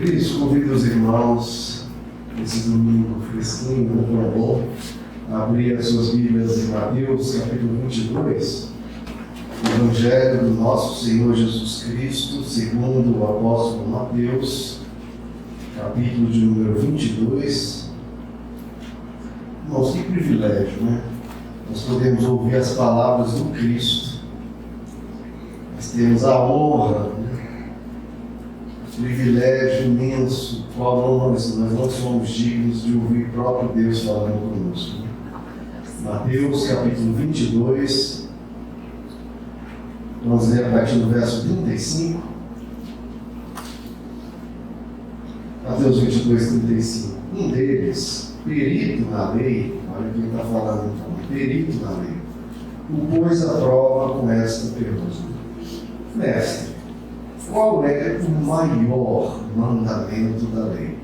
Cristo, convido os irmãos, esse domingo fresquinho, muito bom, a abrir as suas Bíblias em Mateus, capítulo 22, o Evangelho do nosso Senhor Jesus Cristo, segundo o apóstolo Mateus, capítulo de número 22. Irmãos, que privilégio, né? Nós podemos ouvir as palavras do Cristo. Nós temos a honra, privilégio imenso, qual nós não somos dignos de ouvir o próprio Deus falando conosco. Mateus capítulo 22, vamos ler a partir do verso 35. Mateus 22, 35. Um deles, perito na lei, olha quem está falando então, perito na lei, o pôs à prova com esta pergunta: Mestre, qual é o maior mandamento da lei?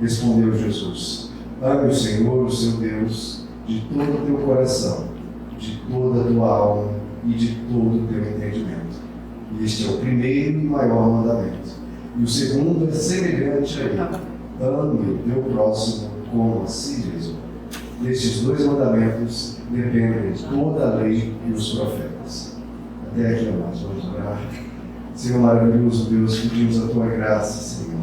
Respondeu Jesus: ame o Senhor, o seu Deus, de todo o teu coração, de toda a tua alma e de todo o teu entendimento. Este é o primeiro e maior mandamento. E o segundo é semelhante a ele: ame o teu próximo como a si mesmo. Destes dois mandamentos dependem toda a lei e os profetas. Até aqui, amados, vamos orar. Senhor maravilhoso Deus, pedimos a tua graça, Senhor,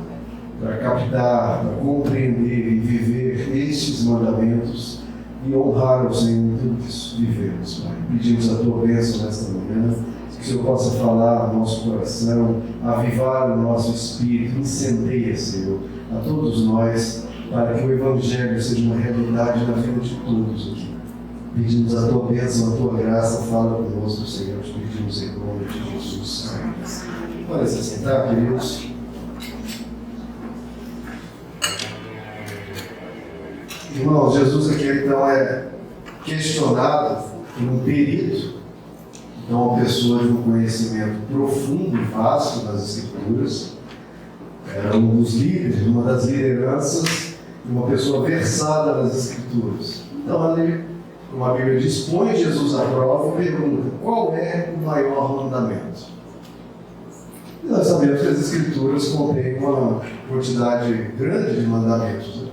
para captar, para compreender e viver estes mandamentos e honrar o Senhor em tudo que vivemos, Pai. Pedimos a tua bênção nesta manhã, que o Senhor possa falar ao nosso coração, avivar o nosso espírito, incendeia, Senhor, a todos nós, para que o Evangelho seja uma realidade na vida de todos aqui. Pedimos a tua bênção, a tua graça, fala conosco, Senhor, te pedimos em nome de Jesus. Amém. Pode se sentar, queridos. Irmãos, Jesus aqui então é questionado por um perito, então uma pessoa de um conhecimento profundo e vasto das Escrituras, era um dos líderes, uma das lideranças, uma pessoa versada nas Escrituras. Então ele, como a Bíblia diz, põe Jesus à prova e pergunta: qual é o maior mandamento? E nós sabemos que as Escrituras contêm uma quantidade grande de mandamentos.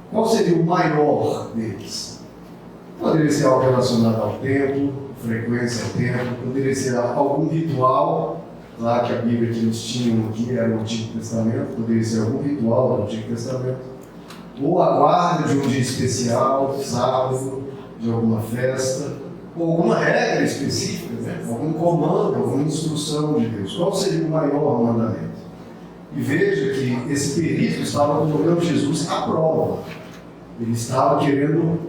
Qual seria o maior deles? Poderia ser algo relacionado ao templo, frequência ao templo, poderia ser algum ritual, lá que a Bíblia que eles tinham aqui era o Antigo Testamento, poderia ser algum ritual do Antigo Testamento, ou a guarda de um dia especial, sábado, de alguma festa, ou alguma regra específica, né? Algum comando, alguma instrução de Deus. Qual seria o maior mandamento? E veja que esse perito estava colocando Jesus à prova. Ele estava querendo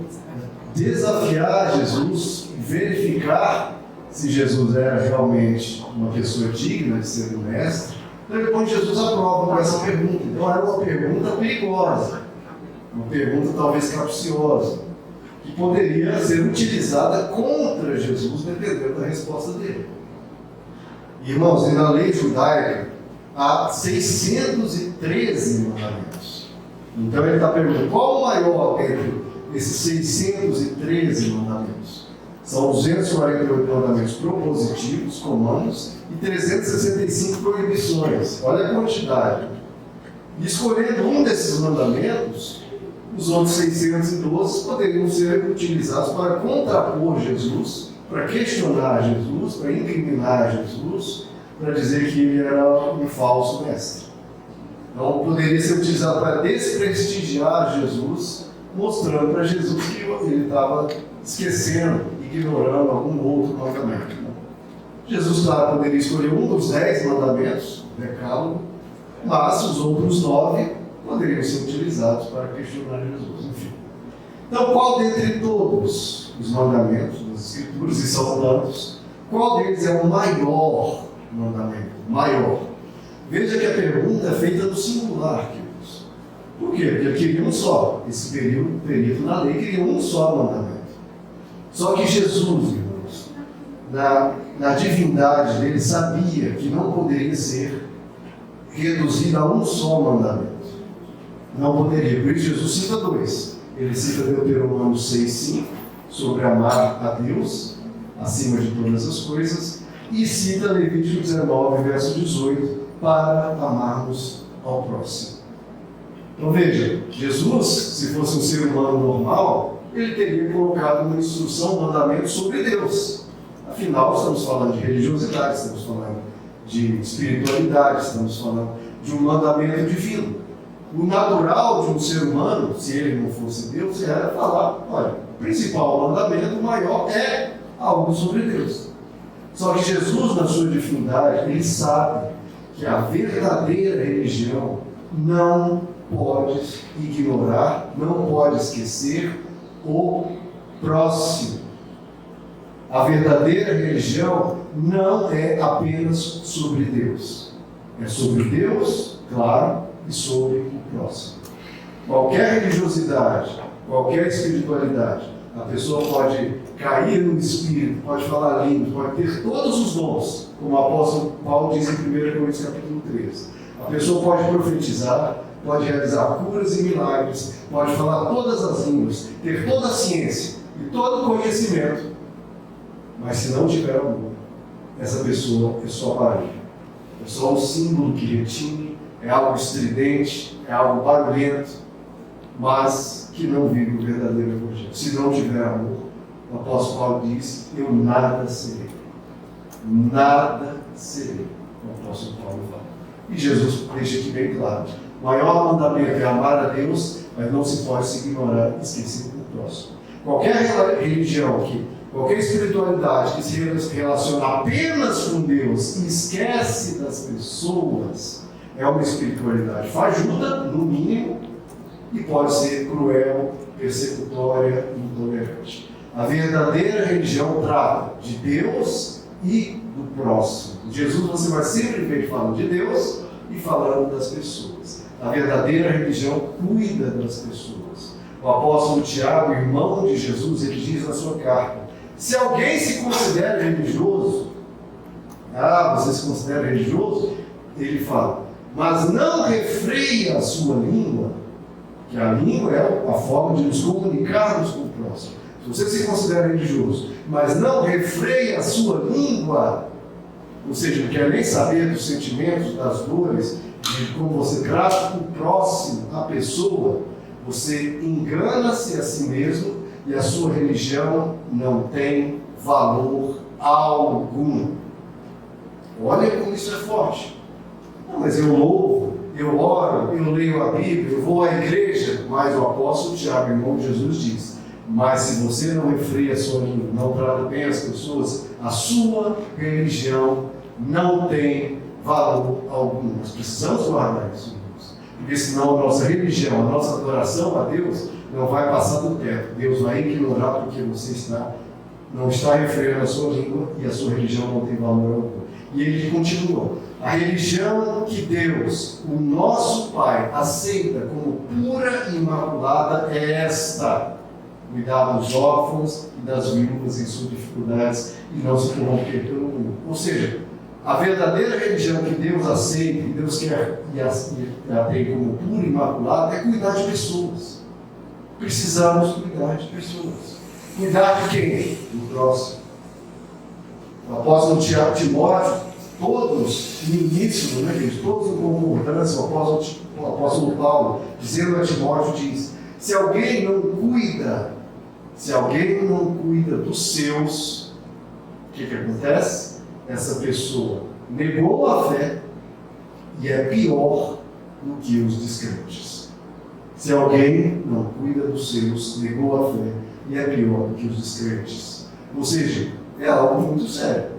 desafiar Jesus, verificar se Jesus era realmente uma pessoa digna de ser um mestre. Então ele põe Jesus à prova com essa pergunta. Então era uma pergunta perigosa, uma pergunta talvez capciosa, que poderia ser utilizada contra Jesus, dependendo da resposta dele. Irmãos, e na lei judaica há 613 mandamentos. Então ele está perguntando: qual o maior entre esses 613 mandamentos? São 248 mandamentos propositivos, comandos, e 365 proibições. Olha a quantidade. E escolhendo um desses mandamentos, os outros 612 poderiam ser utilizados para contrapor Jesus, para questionar Jesus, para incriminar Jesus, para dizer que ele era um falso mestre. Então poderia ser utilizado para desprestigiar Jesus, mostrando para Jesus que ele estava esquecendo, ignorando algum outro mandamento. Jesus, claro, poderia escolher um dos 10 mandamentos, o decálogo, mas os outros 9 poderiam ser utilizados para questionar Jesus. Enfim. Então, qual dentre todos os mandamentos das Escrituras, e são tantos, qual deles é o maior mandamento? Maior. Veja que a pergunta é feita no singular, queridos. Por quê? Porque ele queria um só. Esse perito na lei queria um só mandamento. Só que Jesus, irmãos, na divindade dele, sabia que não poderia ser reduzido a um só mandamento. Não poderia. Por isso Jesus cita 2. Ele cita Deuteronômio 6:5, sobre amar a Deus acima de todas as coisas, e cita Levítico 19, verso 18, para amarmos ao próximo. Então veja, Jesus, se fosse um ser humano normal, ele teria colocado uma instrução, um mandamento sobre Deus. Afinal, estamos falando de religiosidade, estamos falando de espiritualidade, estamos falando de um mandamento divino. O natural de um ser humano, se ele não fosse Deus, era falar, olha, o principal mandamento, o maior, é algo sobre Deus. Só que Jesus, na sua divindade, ele sabe que a verdadeira religião não pode ignorar, não pode esquecer o próximo. A verdadeira religião não é apenas sobre Deus. É sobre Deus, claro, e sobre o próximo. Qualquer religiosidade, qualquer espiritualidade, a pessoa pode cair no espírito, pode falar línguas, pode ter todos os dons, como o apóstolo Paulo diz em 1 Coríntios capítulo 13. A pessoa pode profetizar, pode realizar curas e milagres, pode falar todas as línguas, ter toda a ciência e todo o conhecimento, mas se não tiver amor, essa pessoa é só aparelho, é só um símbolo que retine, é algo estridente, é algo barulhento, mas que não vive o verdadeiro evangelho. Se não tiver amor, o apóstolo Paulo diz, eu nada serei. Nada serei, o apóstolo Paulo fala. E Jesus deixa aqui bem claro, o maior mandamento é amar a Deus, mas não se pode se ignorar e esquecer do próximo. Qualquer religião, qualquer espiritualidade que se relaciona apenas com Deus e esquece das pessoas, é uma espiritualidade fajuta, no mínimo, e pode ser cruel, persecutória, intolerante. A verdadeira religião trata de Deus e do próximo. Jesus você vai sempre ver falando de Deus e falando das pessoas. A verdadeira religião cuida das pessoas. O apóstolo Tiago, irmão de Jesus, ele diz na sua carta, se alguém se considera religioso, você se considera religioso? Ele fala, mas não refreia a sua língua, que a língua é a forma de nos comunicarmos com o próximo. Se você se considera religioso, mas não refreia a sua língua, ou seja, não quer nem saber dos sentimentos, das dores, de como você trata o próximo, a pessoa, você engana-se a si mesmo e a sua religião não tem valor algum. Olha como isso é forte. Não, mas eu louvo, eu oro, eu leio a Bíblia, eu vou à igreja, mas o apóstolo Tiago, irmão de Jesus, diz, mas se você não refreia a sua língua, não trata bem as pessoas, a sua religião não tem valor algum. Nós precisamos guardar isso, irmãos, porque senão a nossa religião, a nossa adoração a Deus não vai passar do teto. Deus vai ignorar porque você não está refreando a sua língua e a sua religião não tem valor algum. E ele continua, a religião que Deus, o nosso Pai, aceita como pura e imaculada é esta: cuidar dos órfãos e das viúvas em suas dificuldades e não se corromper pelo mundo. Ou seja, a verdadeira religião que Deus aceita, que Deus quer e a tem como pura e imaculada, é cuidar de pessoas. Precisamos cuidar de pessoas. Cuidar de quem? Do próximo. O apóstolo Timóteo, todos no início, né, gente, todos com concordância, o apóstolo Paulo, dizendo a Timóteo, diz, se alguém não cuida dos seus, o que acontece? Essa pessoa negou a fé e é pior do que os descrentes. Se alguém não cuida dos seus, negou a fé e é pior do que os descrentes. Ou seja, é algo muito sério.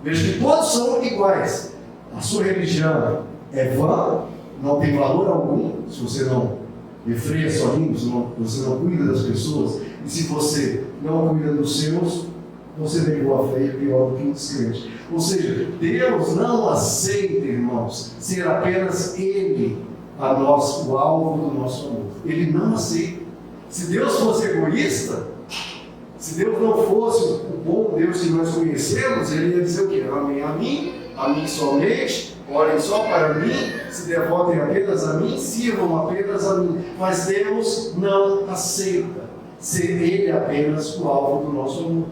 Veja que todos são iguais. A sua religião é vã, não tem valor algum, se você não refreia sua língua, se você não cuida das pessoas, e se você não cuida dos seus, você negou a fé e é pior do que um descrente. Ou seja, Deus não aceita, irmãos, ser apenas Ele o alvo do nosso amor. Ele não aceita. Se Deus fosse egoísta, se Deus não fosse o bom Deus que nós conhecemos, Ele ia dizer o quê? Amém a mim somente, olhem só para mim, se devotem apenas a mim, sirvam apenas a mim. Mas Deus não aceita ser Ele apenas o alvo do nosso amor.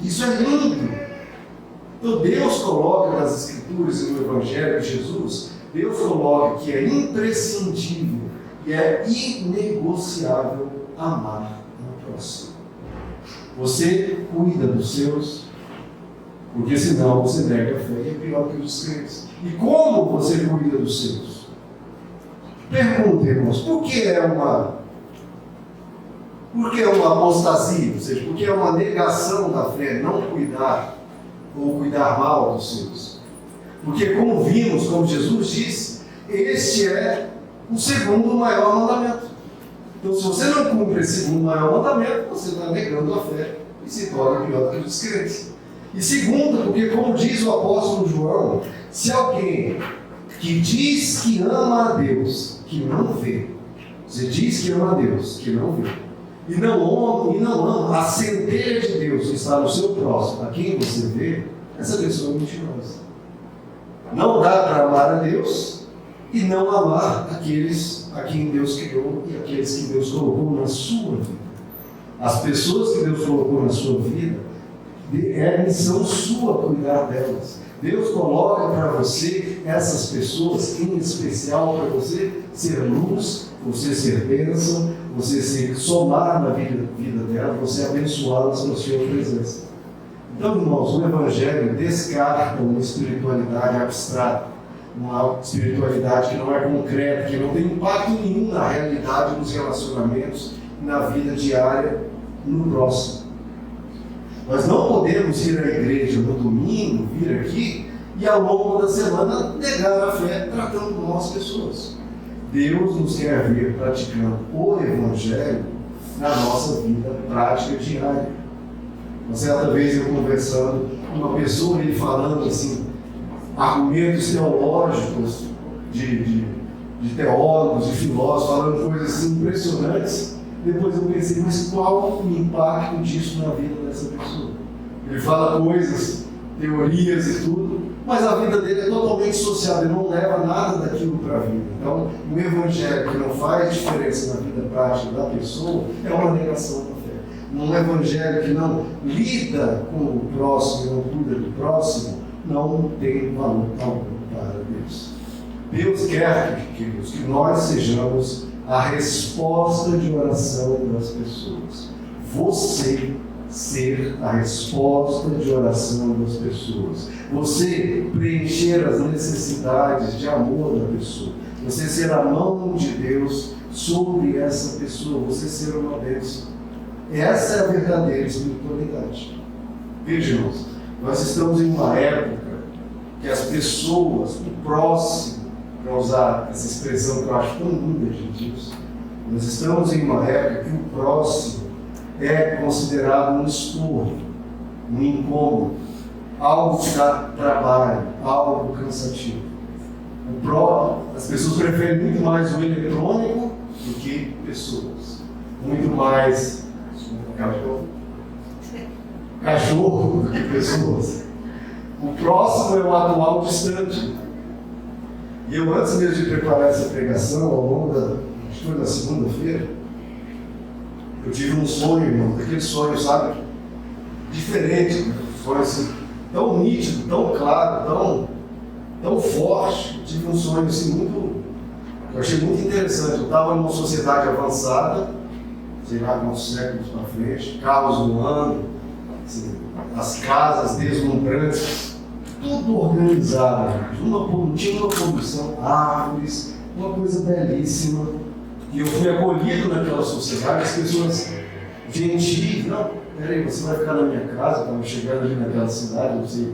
Isso é lindo. Então Deus coloca nas Escrituras e no Evangelho de Jesus Deus coloca que é imprescindível e é inegociável amar o próximo. Você cuida dos seus, porque senão você nega a fé e é pior que os descrentes. E como você cuida dos seus? Pergunta, irmãos, por que é uma apostasia? Ou seja, por que é uma negação da fé não cuidar ou cuidar mal dos seus? Porque, como vimos, como Jesus disse, este é o segundo maior mandamento. Então, se você não cumpre esse segundo maior mandamento, você está negando a fé e se torna pior que os descrentes. E segundo, porque, como diz o apóstolo João, se alguém que diz que ama a Deus, que não vê, você diz que ama a Deus, que não vê, e não ama a centelha de Deus que está no seu próximo, a quem você vê, essa pessoa é mentirosa. Não dá para amar a Deus e não amar aqueles a quem Deus criou e aqueles que Deus colocou na sua vida. As pessoas que Deus colocou na sua vida, é missão sua cuidar delas. Deus coloca para você essas pessoas, em especial para você ser luz, você ser bênção, você ser somar na vida dela, você abençoá-las com a sua presença. Então, irmãos, o Evangelho descarta uma espiritualidade abstrata, uma espiritualidade que não é concreta, que não tem impacto nenhum na realidade, nos relacionamentos, na vida diária, no próximo. Nós não podemos ir à igreja no domingo, vir aqui, e ao longo da semana negar a fé, tratando mal as pessoas. Deus nos quer ver praticando o Evangelho na nossa vida prática diária. Uma certa vez eu conversando com uma pessoa, ele falando assim, argumentos teológicos de teólogos, de filósofos, falando coisas assim impressionantes. Depois eu pensei, mas qual o impacto disso na vida dessa pessoa? Ele fala coisas, teorias e tudo, mas a vida dele é totalmente social, ele não leva nada daquilo para a vida. Então, um evangelho que não faz diferença na vida prática da pessoa é uma negação da fé. Um evangelho que não lida com o próximo, não cuida do próximo, não tem valor algum para Deus. Deus quer, queridos, que nós sejamos a resposta de oração das pessoas. Você ser a resposta de oração das pessoas. Você preencher as necessidades de amor da pessoa. Você ser a mão de Deus sobre essa pessoa. Você ser uma bênção. Essa é a verdadeira espiritualidade. Vejam, nós estamos em uma época que as pessoas, o próximo, para usar essa expressão que eu acho tão linda de Deus, nós estamos em uma época que o próximo é considerado um estorvo, um incômodo, algo que dá trabalho, algo cansativo. As pessoas preferem muito mais o eletrônico do que pessoas. Muito mais cachorro do que pessoas. O próximo é o atual distante. E eu, antes mesmo de preparar essa pregação, ao longo acho que foi na segunda-feira, eu tive um sonho, irmão, daquele sonho, sabe? Diferente, um sonho assim, tão nítido, tão claro, tão forte. Eu tive um sonho assim eu achei muito interessante. Eu estava numa sociedade avançada, sei lá quantos séculos para frente, carros voando, assim, as casas deslumbrantes, tudo organizado, não tinha uma poluição, árvores, uma coisa belíssima. E eu fui acolhido naquela sociedade, as pessoas gentis, não, peraí, você vai ficar na minha casa, estava chegando ali naquela cidade, não sei,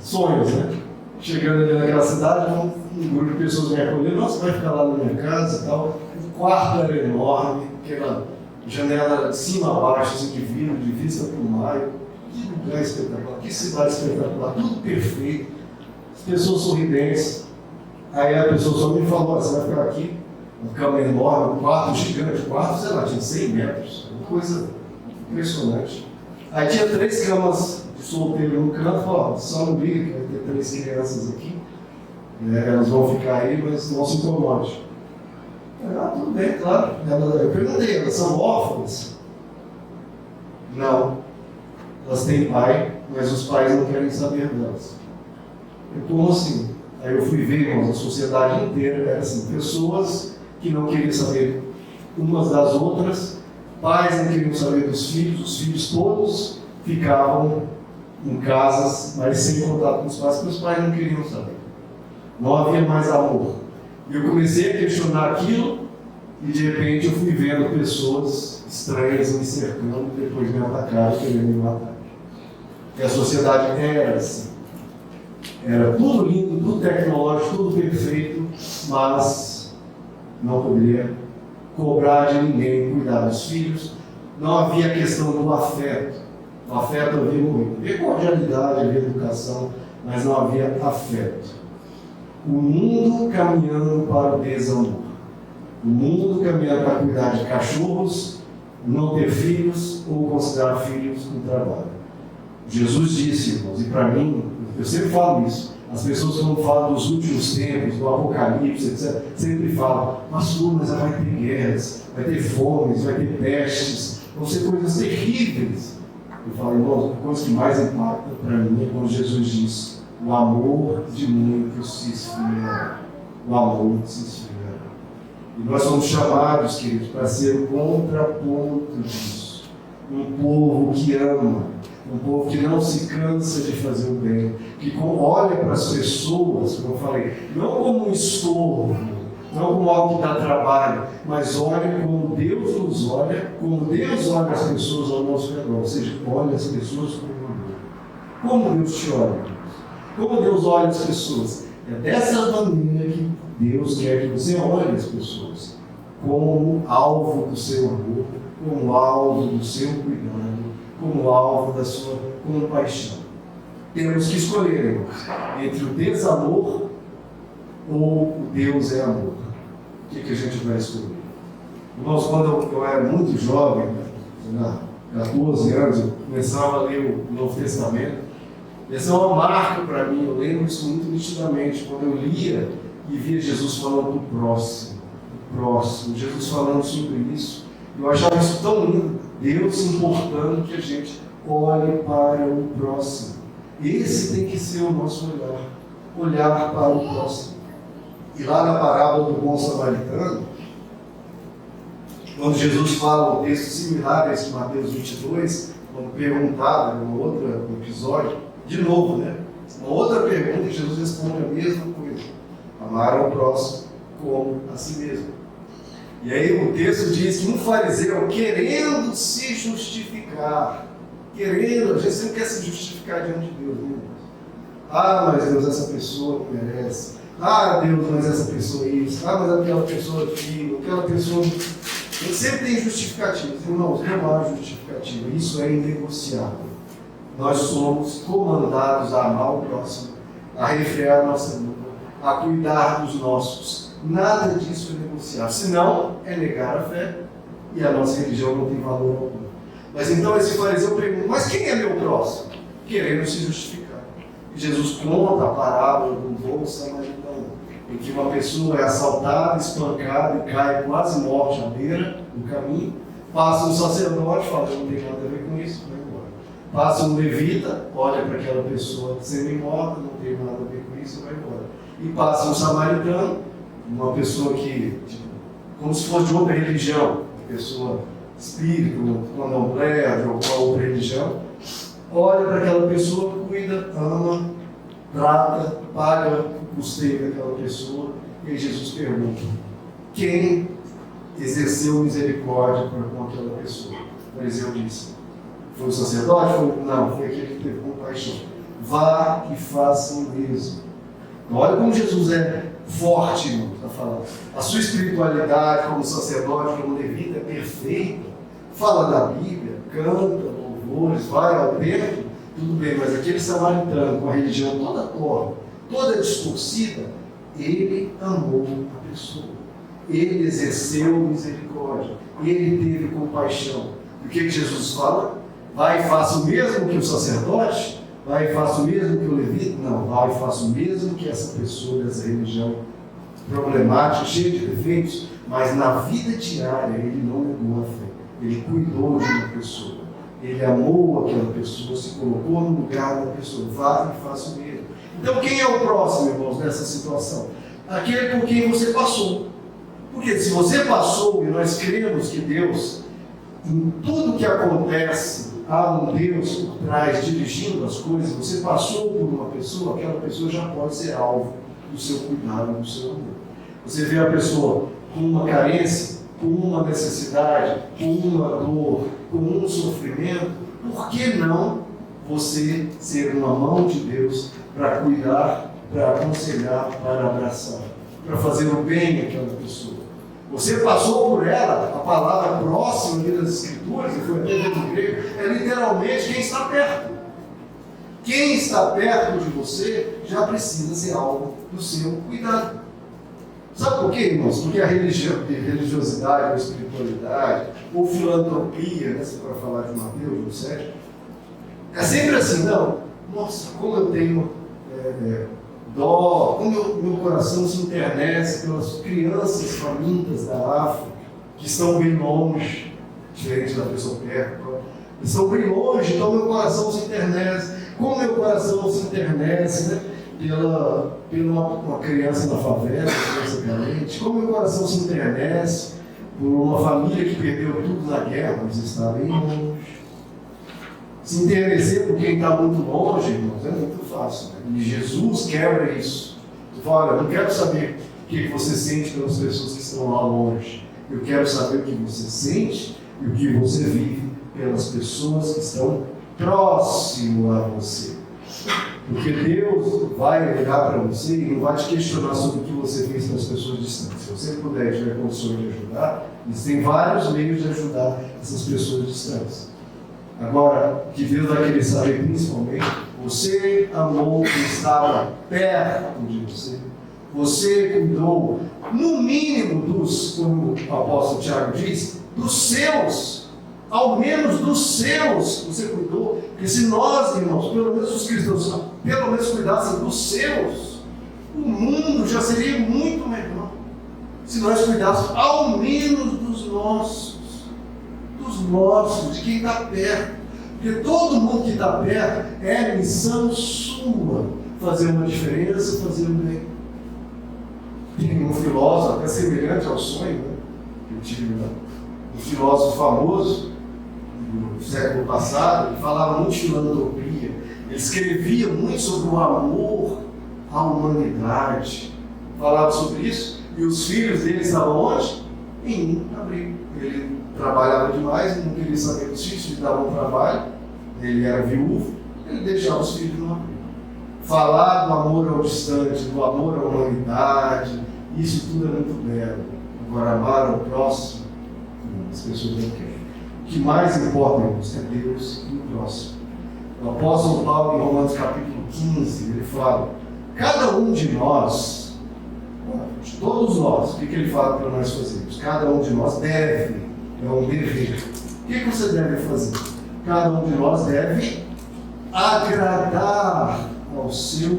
sonhos, né? Chegando ali naquela cidade, um grupo de pessoas me acolhendo, nossa, vai ficar lá na minha casa e tal. O quarto era enorme, aquela janela de cima a baixo, assim, de vidro, de vista para o mar. Que lugar espetacular, que cidade espetacular, tudo perfeito, as pessoas sorridentes. Aí a pessoa só me falou, você vai ficar aqui, uma cama enorme, um quarto gigante, o quarto, sei lá, tinha 100 metros, uma coisa impressionante. Aí tinha 3 camas de solteiro no canto, falou, só não liga que vai ter 3 crianças aqui, elas vão ficar aí, mas não se incomode. Tudo bem, claro. Eu perguntei, elas são órfãs? Não. Elas têm pai, mas os pais não querem saber delas. Como assim? Aí eu fui ver, irmãos, a sociedade inteira era assim, pessoas que não queriam saber umas das outras, pais não queriam saber dos filhos, os filhos todos ficavam em casas, mas sem contato com os pais, porque os pais não queriam saber. Não havia mais amor. E eu comecei a questionar aquilo, e de repente eu fui vendo pessoas estranhas me cercando, depois me atacaram, querendo me matar. E a sociedade era assim. Era tudo lindo, tudo tecnológico, tudo perfeito, mas não poderia cobrar de ninguém cuidar dos filhos. Não havia a questão do afeto. O afeto havia muito. Havia cordialidade, havia educação, mas não havia afeto. O mundo caminhando para o desamor. O mundo caminhando para cuidar de cachorros, não ter filhos ou considerar filhos um trabalho. Jesus disse, irmãos, e para mim, eu sempre falo isso, as pessoas quando falam dos últimos tempos, do Apocalipse, etc., sempre falam, mas vai ter guerras, vai ter fomes, vai ter pestes, vão ser coisas terríveis. Eu falo, irmãos, a coisa que mais impacta para mim é quando Jesus diz, o amor de muitos se esfriará. O amor se esfriará. E nós somos chamados, queridos, para ser o contraponto disso. Um povo que ama, um povo que não se cansa de fazer o bem, que olha para as pessoas, como eu falei, não como um estorvo, não como algo que dá trabalho, mas olha como Deus nos olha, como Deus olha as pessoas ao nosso redor, ou seja, olha as pessoas como amor. Como Deus te olha? Como Deus olha as pessoas? É dessa maneira que Deus quer que você olhe as pessoas, como alvo do seu amor, como alvo do seu cuidado, como alvo da sua compaixão. Temos que escolher, irmãos, entre o desamor ou o Deus é amor. O que a gente vai escolher? Irmãos, quando eu era muito jovem, tinha 14 anos, eu começava a ler o Novo Testamento. Essa é uma marca para mim, eu lembro isso muito nitidamente, quando eu lia e via Jesus falando do próximo, Jesus falando sobre isso. Eu achava isso tão lindo, Deus se importando que a gente olhe para o próximo. Esse tem que ser o nosso olhar para o próximo. E lá na parábola do bom samaritano, quando Jesus fala um texto similar a esse de Mateus 22, quando perguntado, em um outro episódio, de novo, uma outra pergunta, e Jesus responde a mesma coisa: amar ao próximo como a si mesmo. E aí o texto diz que um fariseu, querendo se justificar, a gente sempre quer se justificar diante de Deus, né? Ah, mas Deus, essa pessoa não merece. Ah, Deus, mas essa pessoa é isso. Ah, mas aquela pessoa é aquilo, aquela pessoa... Ele sempre tem justificativas. Irmãos, não há justificativa. Isso é inegociável. Nós somos comandados a amar o próximo, a refrear a nossa língua, a cuidar dos nossos. Nada disso é negociável. Senão, é negar a fé e a nossa religião não tem valor algum. Mas então esse fariseu pergunta, mas quem é meu próximo? Querendo se justificar. E Jesus conta a parábola do bom samaritano, em que uma pessoa é assaltada, espancada e cai quase morte à beira do caminho. Passa um sacerdote, fala, não tem nada a ver com isso, vai embora. Passa um levita, olha para aquela pessoa semi-morta, não tem nada a ver com isso, vai embora. E passa um samaritano, uma pessoa que, como se fosse de outra religião, uma pessoa espírita, candomblé, de alguma outra religião, olha para aquela pessoa, cuida, ama, trata, paga o custeio daquela pessoa, e aí Jesus pergunta, quem exerceu misericórdia com aquela pessoa? O fariseu disse, foi o sacerdote? Não, foi aquele que teve compaixão. Vá e faça o mesmo. Olha como Jesus é forte, irmão, está falando. A sua espiritualidade como sacerdote, como levita, é perfeita. Fala da Bíblia, canta, louvores, vai ao templo, tudo bem, mas aquele samaritano com a religião toda torta, toda distorcida, ele amou a pessoa. Ele exerceu misericórdia. Ele teve compaixão. E o que Jesus fala? Vai e faça o mesmo que o sacerdote? Vai e faça o mesmo que o levita? Não, vai e faça o mesmo que essa pessoa dessa religião problemática, cheia de defeitos, mas na vida diária ele não negou a fé. Ele cuidou de uma pessoa. Ele amou aquela pessoa, se colocou no lugar da pessoa. Vá e faça o mesmo. Então quem é o próximo, irmãos, nessa situação? Aquele por quem você passou. Porque se você passou, e nós cremos que Deus, em tudo que acontece, há um Deus por trás dirigindo as coisas, você passou por uma pessoa, aquela pessoa já pode ser alvo do seu cuidado, do seu amor. Você vê a pessoa com uma carência, com uma necessidade, com uma dor, com um sofrimento, por que não você ser uma mão de Deus para cuidar, para aconselhar, para abraçar, para fazer o bem àquela pessoa? Você passou por ela, a palavra próxima das Escrituras, e foi até no grego, é literalmente quem está perto. Quem está perto de você já precisa ser alvo do seu cuidado. Sabe por quê, irmãos? Porque a religiosidade, ou espiritualidade, ou filantropia, né, se for falar de Mateus, ou Sérgio, é sempre assim, não, nossa, como eu tenho dó, como meu coração se enternece pelas crianças famintas da África, que estão bem longe, diferente da pessoa perto, estão bem longe, então meu coração se enternece. Como meu coração se enternece, né, pela uma criança na favela, criança carente, como meu coração se enternece por uma família que perdeu tudo na guerra, mas está bem longe. Se enternecer por quem está muito longe, irmãos, é muito fácil. Né? E Jesus quebra isso. Tu fala, olha, eu não quero saber o que você sente pelas pessoas que estão lá longe. Eu quero saber o que você sente e o que você vive pelas pessoas que estão próximo a você. Porque Deus vai olhar para você e não vai te questionar sobre o que você fez para as pessoas distantes. Se você puder e tiver condições de ajudar, existem vários meios de ajudar essas pessoas distantes. Agora, o que Deus vai querer saber principalmente, você amou quem estava perto de você. Você cuidou, no mínimo dos, como o apóstolo Tiago diz, dos seus. Ao menos dos seus você cuidou. Porque se nós, irmãos, pelo menos os cristãos, pelo menos cuidassem dos seus, o mundo já seria muito melhor. Se nós cuidássemos ao menos dos nossos, de quem está perto. Porque todo mundo que está perto é missão sua fazer uma diferença, fazer um bem. Tem um filósofo até semelhante ao sonho, né? Eu tive um filósofo famoso do século passado, ele falava muito de filantropia, ele escrevia muito sobre o amor à humanidade, falava sobre isso, e os filhos dele estavam onde? Em um abrigo. Ele trabalhava demais, não queria saber dos filhos, lhe davam trabalho, ele era viúvo, ele deixava os filhos no abrigo. Falar do amor ao distante, do amor à humanidade, isso tudo é muito belo. Agora, amar ao próximo, as pessoas não querem. O que mais importa, irmãos, é Deus e o próximo. O apóstolo Paulo, em Romanos capítulo 15, ele fala, cada um de nós, todos nós, o que ele fala para nós fazermos? Cada um de nós deve, é um dever. O que você deve fazer? Cada um de nós deve agradar ao seu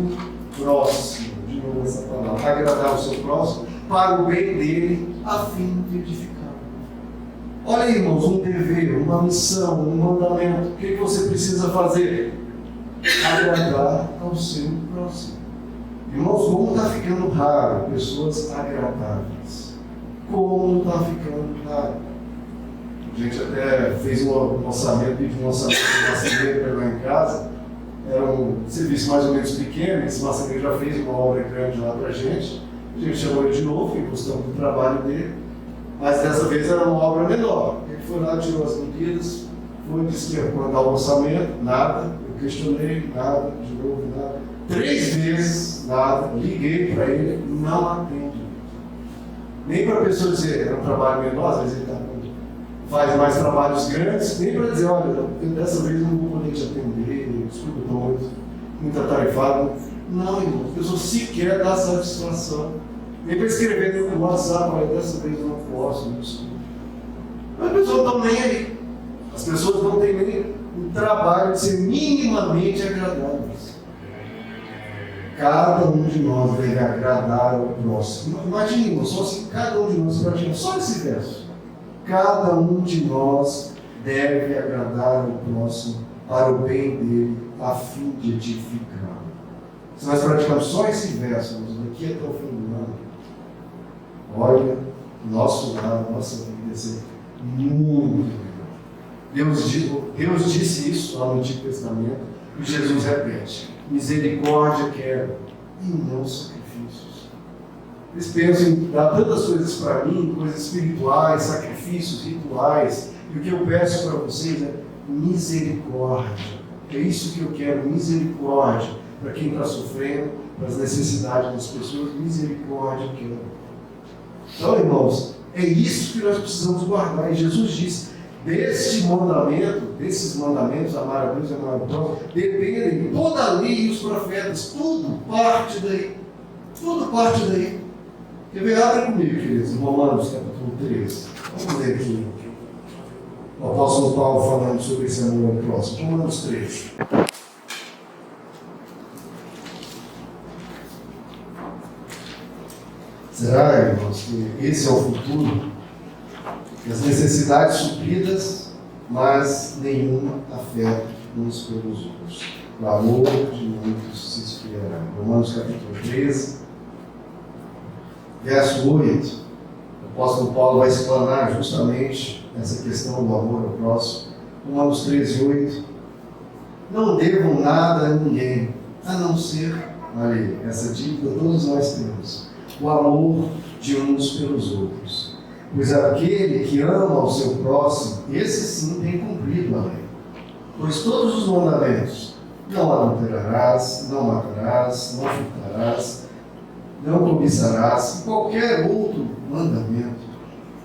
próximo. De novo essa palavra, agradar ao seu próximo para o bem dele, a fim de edificar. Olha aí, irmãos, um dever, uma missão, um mandamento. O que você precisa fazer? Agradar ao seu próximo. Irmãos, como está ficando raro pessoas agradáveis? Como está ficando raro? A gente até fez um orçamento, pediu um orçamento de marceneiro para lá em casa. Era um serviço mais ou menos pequeno, esse marceneiro já fez uma obra grande lá para a gente chamou ele de novo, e gostamos do trabalho dele, mas dessa vez era uma obra menor. Ele foi lá, tirou as medidas, foi, disse que ia mandar o orçamento, nada, eu questionei, nada, de novo, nada. 3 vezes, nada, liguei para ele, não atende. Nem para a pessoa dizer, era um trabalho menor, às vezes ele faz mais trabalhos grandes, nem para dizer, olha, dessa vez eu não vou poder te atender, desculpa muito atarefado. Não, irmão, a pessoa sequer dá satisfação. Nem para escrever no WhatsApp, olha, dessa vez eu não posso, desculpa. Mas as pessoas não estão nem aí. As pessoas não têm nem o trabalho de ser minimamente agradáveis. Cada um de nós deve agradar ao próximo. Imagine, irmão, só assim, cada um de nós, imagina, só esse verso. Cada um de nós deve agradar ao próximo para o bem dele, a fim de edificar. Se nós praticarmos só esse verso, daqui até o fim do ano, olha, nosso lar, nossa vida vai ser muito melhor. Deus disse isso lá no Antigo Testamento e Jesus repete: misericórdia quero e não sacrifícios. Eles pensam em dar tantas coisas para mim, coisas espirituais, sacrifícios, rituais, e o que eu peço para vocês é misericórdia. É isso que eu quero, misericórdia para quem está sofrendo, para as necessidades das pessoas, misericórdia eu quero. Então, irmãos, é isso que nós precisamos guardar. E Jesus disse: desses mandamentos, amar a Deus e amar ao próximo, dependem toda a lei e os profetas, tudo parte daí. Tudo parte daí. Quer ver? Abre comigo, queridos, em Romanos capítulo 13. Vamos ler aqui o apóstolo Paulo falando sobre esse amor ao próximo. Romanos 13. Será, irmãos, que esse é o futuro? As necessidades supridas, mas nenhuma afeta uns pelos outros. O amor de muitos se esfriará. Romanos capítulo 13, verso 8. O apóstolo Paulo vai explanar justamente essa questão do amor ao próximo. Romanos 13, 8. Não devam nada a ninguém, a não ser, olha aí, essa dívida todos nós temos, o amor de uns pelos outros. Pois aquele que ama ao seu próximo, esse sim tem cumprido a lei. Pois todos os mandamentos, não adulterarás, não matarás, não furtarás, não cobiçarás, qualquer outro mandamento,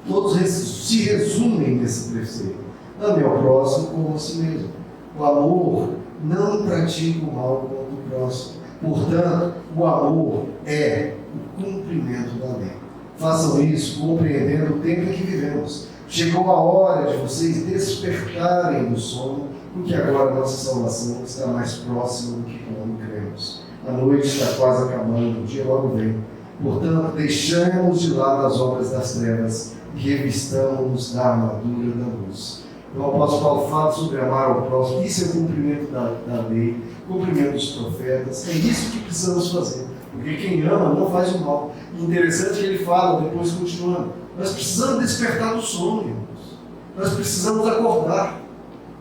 todos se resumem nesse preceito: ame ao próximo como a si mesmo. O amor não pratica o mal contra o próximo. Portanto, o amor é o cumprimento da lei. Façam isso compreendendo o tempo em que vivemos. Chegou a hora de vocês despertarem do sono, porque agora a nossa salvação está mais próxima do que quando cremos. A noite está quase acabando, o dia logo vem. Portanto, deixamos de lado as obras das trevas e revistamos-nos da armadura da luz. Então, o apóstolo Paulo fala sobre amar ao próximo. Isso é o cumprimento da lei, o cumprimento dos profetas. É isso que precisamos fazer. Porque quem ama não faz o mal. E interessante que ele fala, depois continuando: nós precisamos despertar do sono, irmãos. Nós precisamos acordar.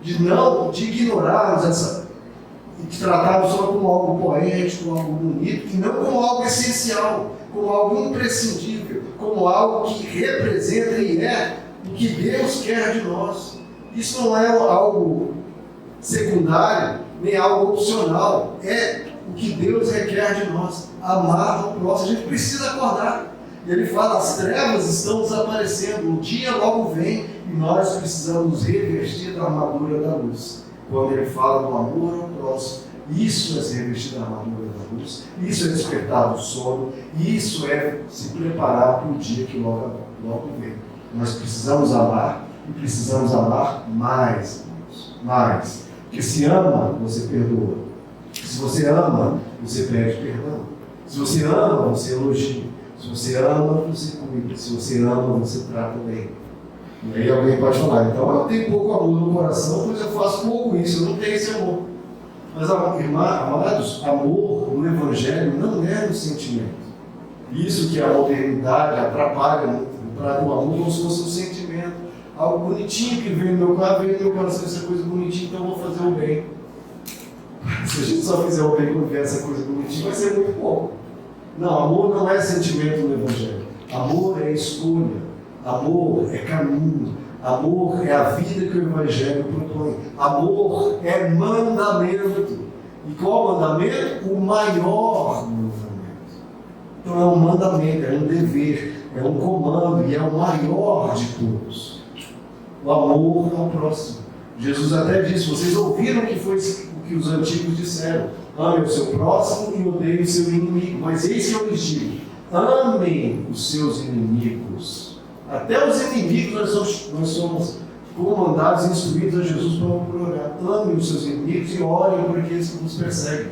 De ignorarmos essa, de tratarmos só como algo poético, algo bonito, e não como algo essencial, como algo imprescindível, como algo que representa e é o que Deus quer de nós. Isso não é algo secundário, nem algo opcional. É o que Deus requer de nós: amar ao próximo. A gente precisa acordar. Ele fala: as trevas estão desaparecendo, o dia logo vem e nós precisamos nos revestir da armadura da luz. Quando ele fala do amor ao próximo, isso é se revestir da armadura da luz, isso é despertar do sono, isso é se preparar para o dia que logo vem. Nós precisamos amar e precisamos amar mais, irmãos, mais. Porque se ama, você perdoa. Se você ama, você pede perdão. Se você ama, você elogia. Se você ama, você cuida. Se você ama, você trata bem. E aí alguém pode falar: então eu tenho pouco amor no coração, pois eu faço pouco isso, eu não tenho esse amor. Mas, amados, amor no Evangelho não é no sentimento. Isso que a modernidade atrapalha muito. Trata o amor como se fosse um sentimento, algo bonitinho que vem no meu coração, essa coisa bonitinha, então eu vou fazer o bem. Se a gente só fizer o bem quando vier essa coisa bonitinha, vai ser muito pouco. Não, amor não é sentimento no Evangelho. Amor é escolha. Amor é caminho. Amor é a vida que o Evangelho propõe. Amor é mandamento. E qual mandamento? O maior mandamento. Então é um mandamento, é um dever, é um comando e é o maior de todos. O amor ao próximo. Jesus até disse: vocês ouviram que foi o que os antigos disseram: ame o seu próximo e odeie o seu inimigo. Mas eis que eu lhes digo: amem os seus inimigos. Até os inimigos nós somos comandados e instruídos a Jesus para orar. Amem os seus inimigos e orem por aqueles que nos perseguem.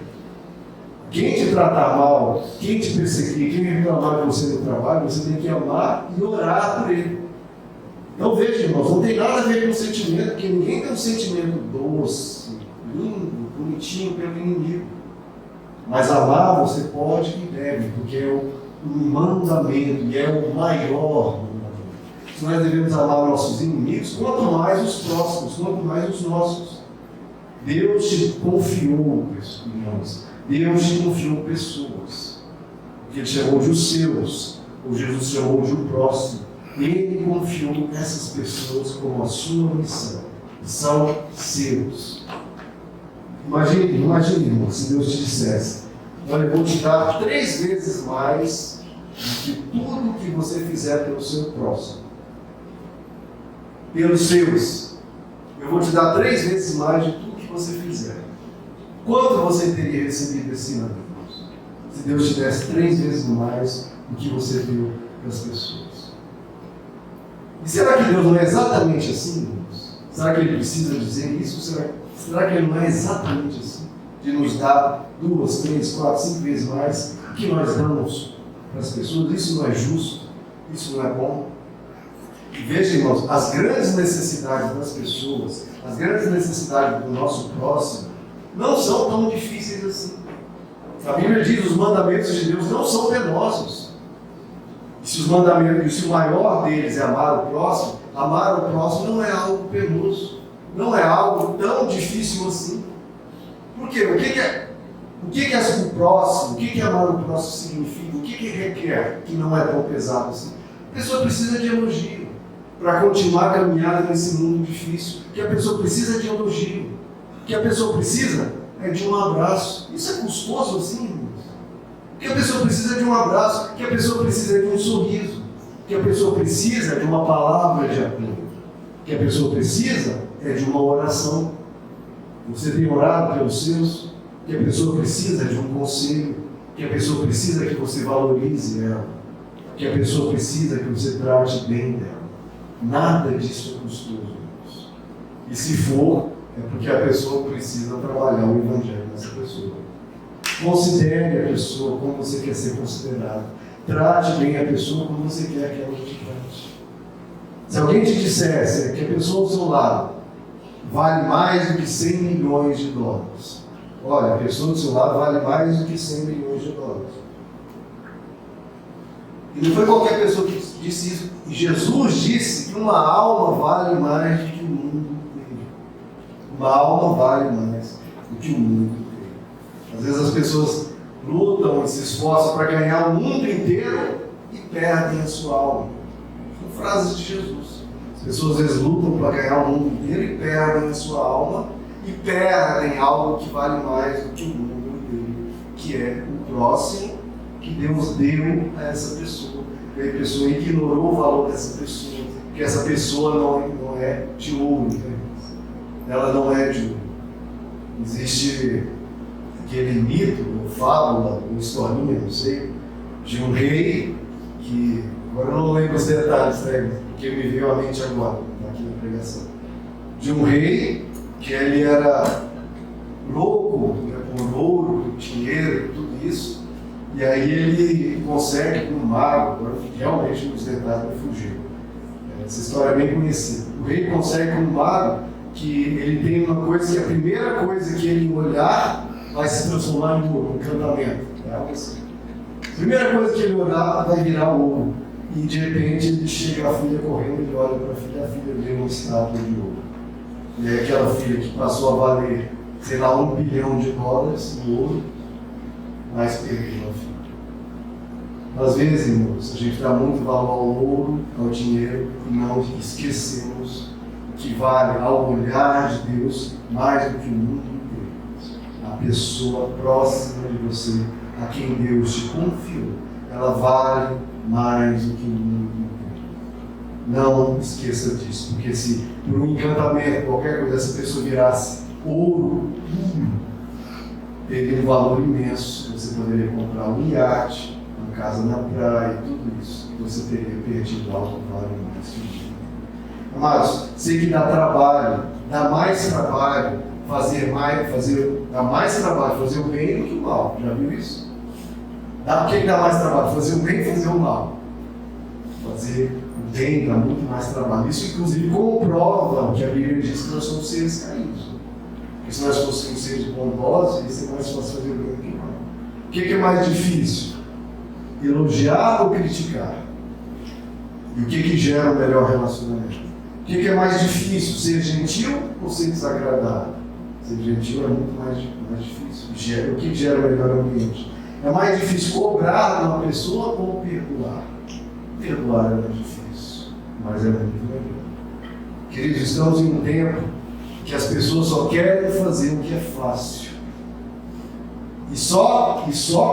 Quem te tratar mal, quem te perseguir, quem reclamar de você no trabalho, você tem que amar e orar por ele. Então veja, irmãos, não tem nada a ver com o sentimento, porque ninguém tem um sentimento doce, lindo, bonitinho pelo inimigo. Mas amar você pode e deve, porque é o mandamento e é o maior mandamento. Se nós devemos amar os nossos inimigos, quanto mais os próximos, quanto mais os nossos. Deus te confiou, irmãos. Deus te confiou pessoas. Ele chamou de os seus, ou Jesus chamou de o próximo. Ele confiou essas pessoas como a sua missão. São seus. Imagine, irmão, se Deus te dissesse: olha, eu vou te dar 3 vezes mais do que tudo que você fizer pelo seu próximo. Pelos seus. Eu vou te dar 3 vezes mais de tudo que você fizer. Quanto você teria recebido esse ano, irmãos? Se Deus te desse 3 vezes mais do que você deu para as pessoas. E será que Deus não é exatamente assim, irmãos? Será que Ele precisa dizer isso? Será que Ele não é exatamente assim? De nos dar 2, 3, 4, 5 vezes mais do que nós damos para as pessoas? Isso não é justo? Isso não é bom? E veja, irmãos, as grandes necessidades das pessoas, as grandes necessidades do nosso próximo, não são tão difíceis assim. A Bíblia diz que os mandamentos de Deus não são penosos. E se os mandamentos, se o maior deles é amar o próximo não é algo penoso. Não é algo tão difícil assim. Por quê? O que é o próximo? O que amar o próximo significa? O que requer que não é tão pesado assim? A pessoa precisa de elogio para continuar a caminhada nesse mundo difícil. Que a pessoa precisa de elogio. Que a pessoa precisa é de um abraço. Isso é custoso assim, irmãos? Que a pessoa precisa de um abraço. Que a pessoa precisa de um sorriso. Que a pessoa precisa de uma palavra de apoio. Que a pessoa precisa é de uma oração. Você tem orado pelos seus? Que a pessoa precisa de um conselho. Que a pessoa precisa que você valorize ela. Que a pessoa precisa que você trate bem dela. Nada disso é custoso, irmãos. E se for, é porque a pessoa precisa trabalhar o Evangelho nessa pessoa. Considere a pessoa como você quer ser considerado. Trate bem a pessoa como você quer que ela te trate. Se alguém te dissesse que a pessoa ao seu lado vale mais do que 100 milhões de dólares. Olha, a pessoa do seu lado vale mais do que 100 milhões de dólares. E não foi qualquer pessoa que disse isso. E Jesus disse que uma alma vale mais do que o mundo inteiro. Uma alma vale mais do que o mundo inteiro. Às vezes as pessoas lutam e se esforçam para ganhar o mundo inteiro e perdem a sua alma. São frases de Jesus. As pessoas às vezes lutam para ganhar o mundo inteiro e perdem a sua alma e perdem algo que vale mais do que o mundo inteiro, que é o próximo que Deus deu a essa pessoa. E a pessoa ignorou o valor dessa pessoa, porque essa pessoa não é de ouro, né? Ela não é de ouro. Existe aquele mito, ou fábula, ou historinha, não sei, de um rei que, agora eu não lembro os detalhes, né, porque me veio à mente agora, aqui na pregação, de um rei que ele era louco, né, por ouro, dinheiro, tudo isso. E aí ele consegue com um mago, agora realmente nos detalhes me fugiu. Essa história é bem conhecida. O rei consegue com um mago que ele tem uma coisa que a primeira coisa que ele olhar vai se transformar em ouro, um encantamento. É algo assim. A primeira coisa que ele olhar vai virar ouro. E de repente ele chega a filha correndo, ele olha para a filha vê uma estátua de ouro. E é aquela filha que passou a valer, sei lá, $1 bilhão em ouro, mas perdeu a filha. Às vezes, irmãos, a gente dá muito valor ao ouro, ao dinheiro, e não esquecemos o que vale ao olhar de Deus mais do que o mundo inteiro. A pessoa próxima de você, a quem Deus te confiou, ela vale mais do que o mundo inteiro. Não esqueça disso, porque se por um encantamento, qualquer coisa, essa pessoa virasse ouro puro, teria um valor imenso. Você poderia comprar um iate, uma casa na praia, tudo isso. Você teria perdido algo vale mais que o mundo. Amados, sei que dá trabalho, dá mais trabalho fazer o bem do que o mal. Já viu isso? Por que dá mais trabalho? Fazer o bem e fazer o mal. Fazer o bem dá muito mais trabalho. Isso, inclusive, comprova que a Bíblia diz que nós somos seres caídos. Porque se nós fôssemos seres bondosos, ia ser mais fácil fazer o bem do que o mal. O que é mais difícil? Elogiar ou criticar? E o que gera o melhor relacionamento? O que é mais difícil? Ser gentil ou ser desagradável? Ser gentil é muito mais difícil. O que gera o melhor ambiente? É mais difícil cobrar de uma pessoa ou perdoar? Perdoar é mais difícil, mas é muito melhor. Queridos, estamos em um tempo que as pessoas só querem fazer o que é fácil. E só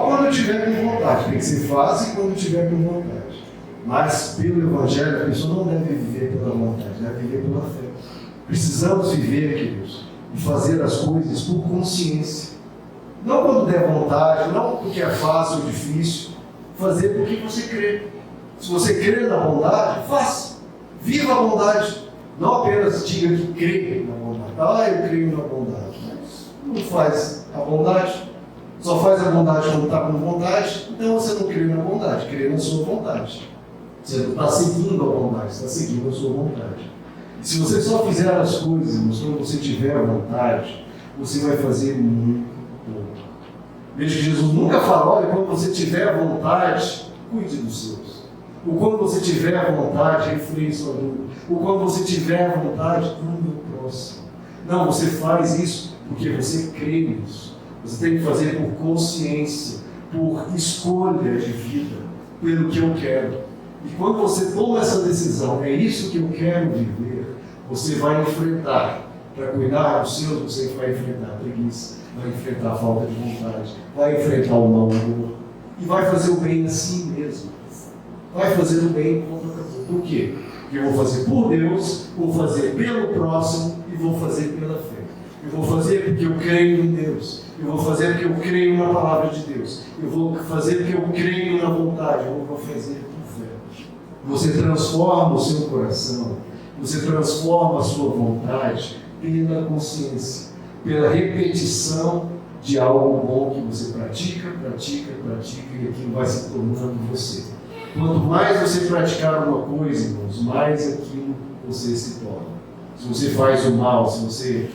quando tiver com vontade. Tem que ser fácil quando tiver com vontade. Mas pelo Evangelho, a pessoa não deve viver pela vontade, deve viver pela fé. Precisamos viver, queridos, e fazer as coisas por consciência. Não quando der vontade, não porque é fácil ou difícil. Fazer porque você crê. Se você crê na bondade, faça. Viva a bondade. Não apenas diga que crê na bondade. Eu creio na bondade. Mas não faz a bondade. Só faz a bondade quando está com vontade. Então você não crê na bondade, crê na sua vontade. Você não está seguindo a bondade, está seguindo a sua vontade. E se você só fizer as coisas, irmãos, quando você tiver vontade, você vai fazer muito pouco. Veja que Jesus nunca falou, olha, quando você tiver vontade, cuide dos seus. Ou quando você tiver vontade, refreie sua dúvida. Ou quando você tiver vontade, ame o próximo. Não, você faz isso porque você crê nisso. Você tem que fazer por consciência, por escolha de vida, pelo que eu quero. E quando você toma essa decisão, é isso que eu quero viver, você vai enfrentar. Para cuidar dos seus, você vai enfrentar a preguiça, vai enfrentar a falta de vontade, vai enfrentar o mau humor e vai fazer o bem assim mesmo. Vai fazer o bem contra o próximo. Por quê? Porque eu vou fazer por Deus, vou fazer pelo próximo e vou fazer pela fé. Eu vou fazer porque eu creio em Deus. Eu vou fazer porque eu creio na palavra de Deus. Eu vou fazer porque eu creio na vontade. Eu vou fazer por fé. Você transforma o seu coração, você transforma a sua vontade pela consciência, pela repetição de algo bom que você pratica, e aquilo vai se tornando você. Quanto mais você praticar uma coisa, irmãos, mais aquilo você se torna. Se você faz o mal, se você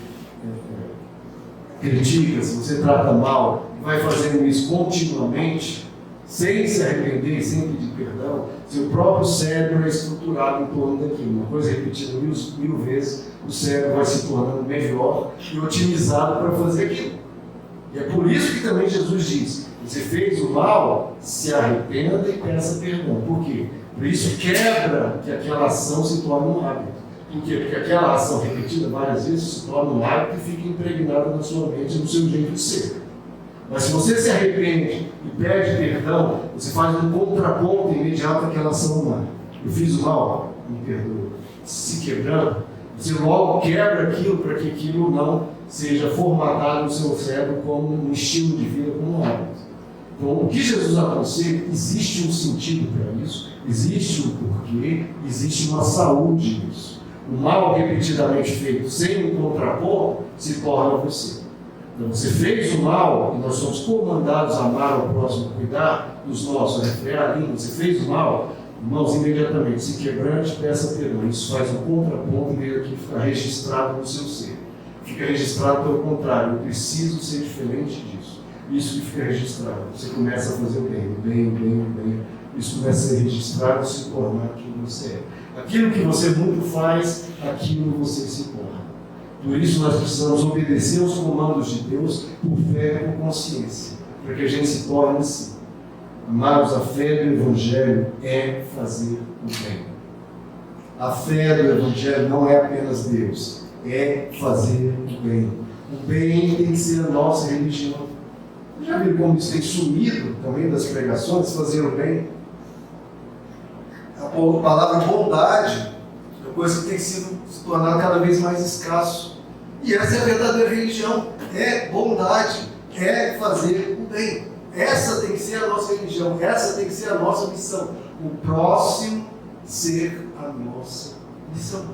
critica, se você trata mal, e vai fazendo isso continuamente, sem se arrepender, sem pedir perdão, seu próprio cérebro é estruturado em torno daquilo. Uma coisa repetida mil vezes, o cérebro vai se tornando melhor e otimizado para fazer aquilo. E é por isso que também Jesus diz, você fez o mal, se arrependa e peça perdão. Por quê? Por isso quebra que aquela ação se torne um hábito. Por quê? Porque aquela ação repetida várias vezes se torna um hábito e fica impregnada na sua mente, no seu jeito de ser. Mas se você se arrepende e pede perdão, você faz um contraponto imediato àquela ação má. Eu fiz o mal, me perdoa. Se quebrando, você logo quebra aquilo para que aquilo não seja formatado no seu cérebro como um estilo de vida, como um hábito. Então, o que Jesus aconselha, existe um sentido para isso, existe um porquê, existe uma saúde nisso. O mal repetidamente feito sem um contraponto se torna você. Então, você fez o mal, e nós somos comandados a amar ao próximo, cuidar dos nossos, refrear a língua. Você fez o mal, irmãos, imediatamente se quebrante, peça perdão. Isso faz um contraponto e aqui fica registrado no seu ser. Fica registrado pelo contrário, eu preciso ser diferente disso. Isso que fica registrado. Você começa a fazer o bem. Isso começa a ser registrado e se tornar aquilo que você é. Aquilo que você muito faz, aquilo você se torna. Por isso nós precisamos obedecer aos comandos de Deus por fé e por consciência, para que a gente se torne assim. Amados, a fé do Evangelho é fazer o bem. A fé do Evangelho não é apenas Deus, é fazer o bem. O bem tem que ser a nossa religião. Já viram como isso tem sumido também das pregações, fazer o bem? A palavra bondade é uma coisa que tem sido se tornado cada vez mais escasso. E essa é a verdadeira religião. É bondade, é fazer o bem. Essa tem que ser a nossa religião, essa tem que ser a nossa missão. O próximo ser a nossa missão.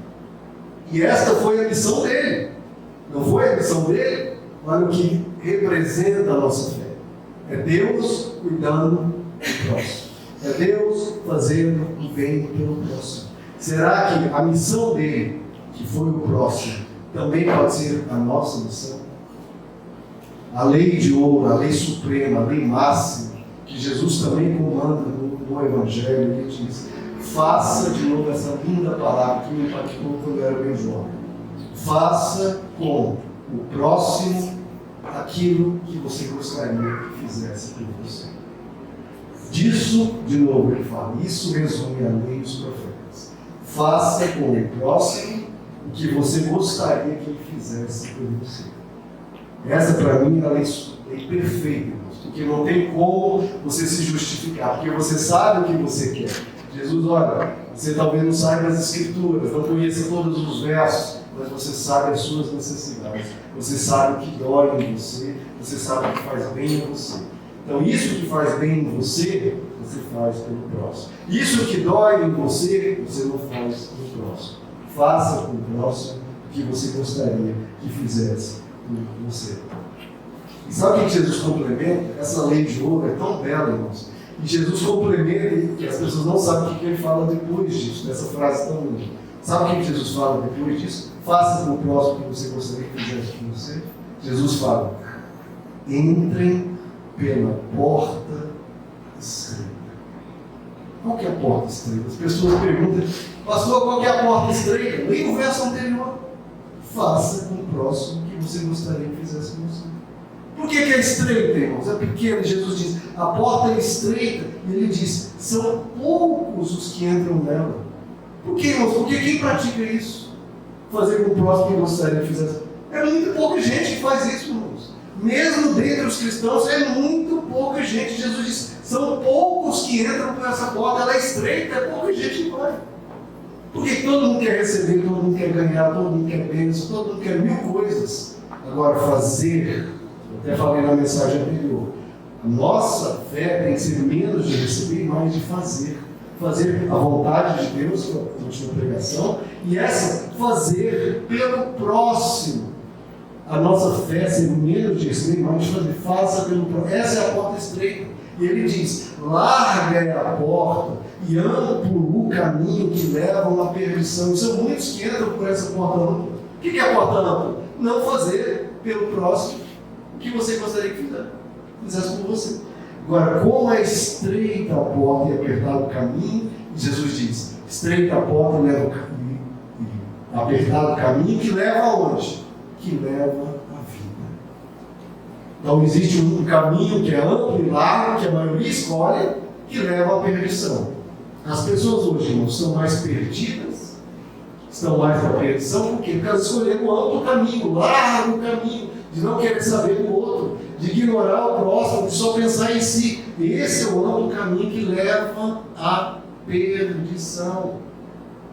E esta foi a missão dele. Não foi a missão dele? Olha o que representa a nossa fé. É Deus cuidando do próximo. É Deus fazendo o bem pelo próximo. Será que a missão dele, que foi o próximo, também pode ser a nossa missão? a lei de ouro, a lei suprema, a lei máxima, que Jesus também comanda no Evangelho, ele diz: faça de novo essa linda palavra que me impactou quando eu era bem jovem. Faça com o próximo aquilo que você gostaria que fizesse por você. Disso, de novo, ele fala, isso resume a lei dos profetas. Faça com o próximo o que você gostaria que ele fizesse por você. Essa, para mim, é a lei perfeita, irmãos, porque não tem como você se justificar, porque você sabe o que você quer. Jesus, olha, você talvez não saiba as Escrituras, não conheça todos os versos, mas você sabe as suas necessidades, você sabe o que dói em você, você sabe o que faz bem em você. Então, isso que faz bem em você, você faz pelo próximo. Isso que dói em você, você não faz pelo próximo. Faça com o próximo o que você gostaria que fizesse por você. E sabe o que Jesus complementa? Essa lei de ouro é tão bela, irmãos. E Jesus complementa, que as pessoas não sabem o que ele fala depois disso, dessa frase tão linda. Sabe o que Jesus fala depois disso? Faça com o próximo o que você gostaria que fizesse por você. Jesus fala: entrem pela porta estreita. Qual que é a porta estreita? As pessoas perguntam: pastor, qual que é a porta estreita? Leia o verso anterior. Faça com o próximo o que você gostaria que fizesse com você. Por que é estreita, irmãos? É pequena. Jesus diz: a porta é estreita. E ele diz: são poucos os que entram nela. Por que, irmãos? Porque quem pratica isso? Fazer com o próximo que gostaria que fizesse. É muito pouca gente que faz isso, irmãos. Mesmo dentre os cristãos, é muito pouca gente. Jesus diz: são poucos que entram por essa porta. Ela é estreita, é pouca gente que vai. Porque todo mundo quer receber, todo mundo quer ganhar, todo mundo quer bênção, todo mundo quer mil coisas. Agora, fazer, eu até falei na mensagem anterior, a nossa fé tem que ser menos de receber e mais de fazer. Fazer a vontade de Deus, que é a última pregação, e essa, fazer pelo próximo. A nossa fé ser menos de receber e mais de fazer. Faça pelo próximo. Essa é a porta estreita. E ele diz: larga é a porta e amplo o caminho que levam à perdição. E são muitos que entram por essa porta ampla. O que é a porta ampla? Não fazer pelo próximo o que você gostaria que fizesse por você. Agora, como é estreita a porta e apertado o caminho, Jesus diz: estreita a porta e leva o caminho, e apertado o caminho que leva aonde? Que leva à vida. Então existe um caminho que é amplo e largo, que a maioria escolhe, que leva à perdição. As pessoas hoje, irmãos, estão mais perdidas, estão mais na perdição, por quê? Porque elas escolheram o amplo caminho, o largo caminho, de não querer saber do outro, de ignorar o próximo, de só pensar em si. Esse é o amplo caminho que leva à perdição.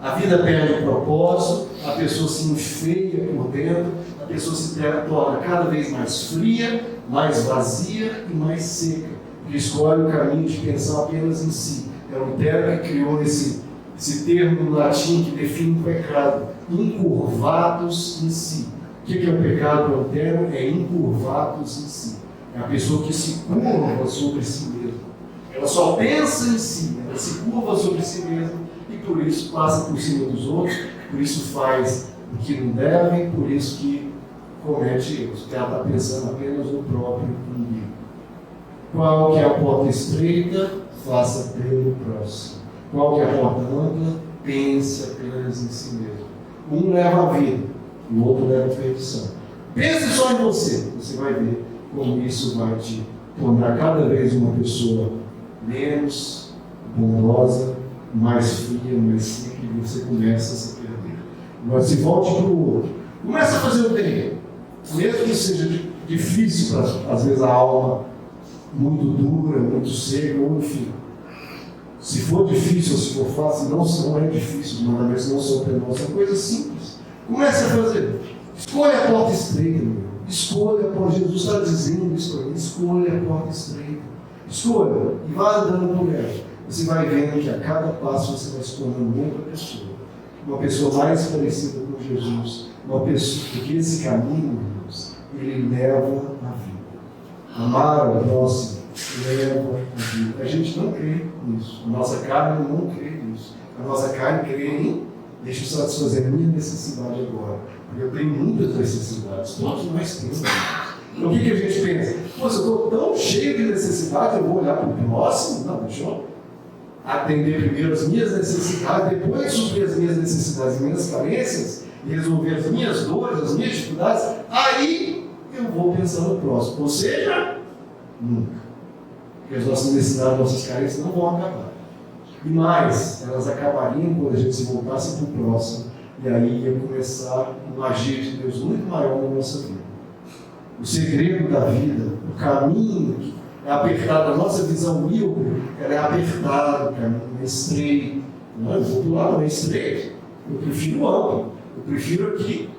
A vida perde o propósito, a pessoa se enfeia por dentro, a pessoa se torna cada vez mais fria, mais vazia e mais seca, porque escolhe o caminho de pensar apenas em si. É o Lutero que criou esse termo no latim que define o pecado: encurvados em si. O que é o pecado para Lutero? É encurvados em si. É a pessoa que se curva sobre si mesma. Ela só pensa em si, ela se curva sobre si mesma e por isso passa por cima dos outros, por isso faz o que não deve, por isso que comete erros, porque ela está pensando apenas no próprio umbigo. Qual que é a porta estreita? Faça pelo próximo. Qual que é a porta ampla? Pense apenas em si mesmo. Um leva a vida, o outro leva a perdição. Pense só em você, você vai ver como isso vai te tornar cada vez uma pessoa menos bondosa, mais fria, mais seca, e você começa a se perder. Agora, se volte para o outro. Começa a fazer o bem. Mesmo que seja difícil, às vezes a alma muito dura, muito seca, ou enfim. Se for difícil ou se for fácil, não é difícil, os mandamentos não são penosos, são coisas simples. Comece a fazer. Escolha a porta estreita, meu. Escolha a porta. Jesus está dizendo isso para mim. Escolha a porta estreita. Escolha e vá andando por ela. Você vai vendo que a cada passo você vai se tornando outra pessoa. Uma pessoa mais parecida com Jesus. Uma pessoa, porque esse caminho, Deus, ele leva à vida. Amar o próximo leva à vida. A gente não crê nisso. A nossa carne não crê nisso. A nossa carne crê em: deixa eu satisfazer a minha necessidade agora. Porque eu tenho muitas necessidades. Todos nós temos. Então o que a gente pensa? Pô, se eu estou tão cheio de necessidade, eu vou olhar para o próximo? Não, deixa eu atender primeiro as minhas necessidades, depois suprir as minhas necessidades, as minhas carências, e resolver as minhas dores, as minhas dificuldades, aí eu vou pensar no próximo. Ou seja, nunca. Porque as nossas necessidades, as nossas carências não vão acabar. E mais, elas acabariam quando a gente se voltasse para o próximo, e aí ia começar um agir de Deus muito maior na nossa vida. O segredo da vida, o caminho é apertado, a nossa visão míope, ela é apertada, o caminho é estreito. Não, eu vou para o lado, é estreito. Eu prefiro amplo. Eu prefiro aqui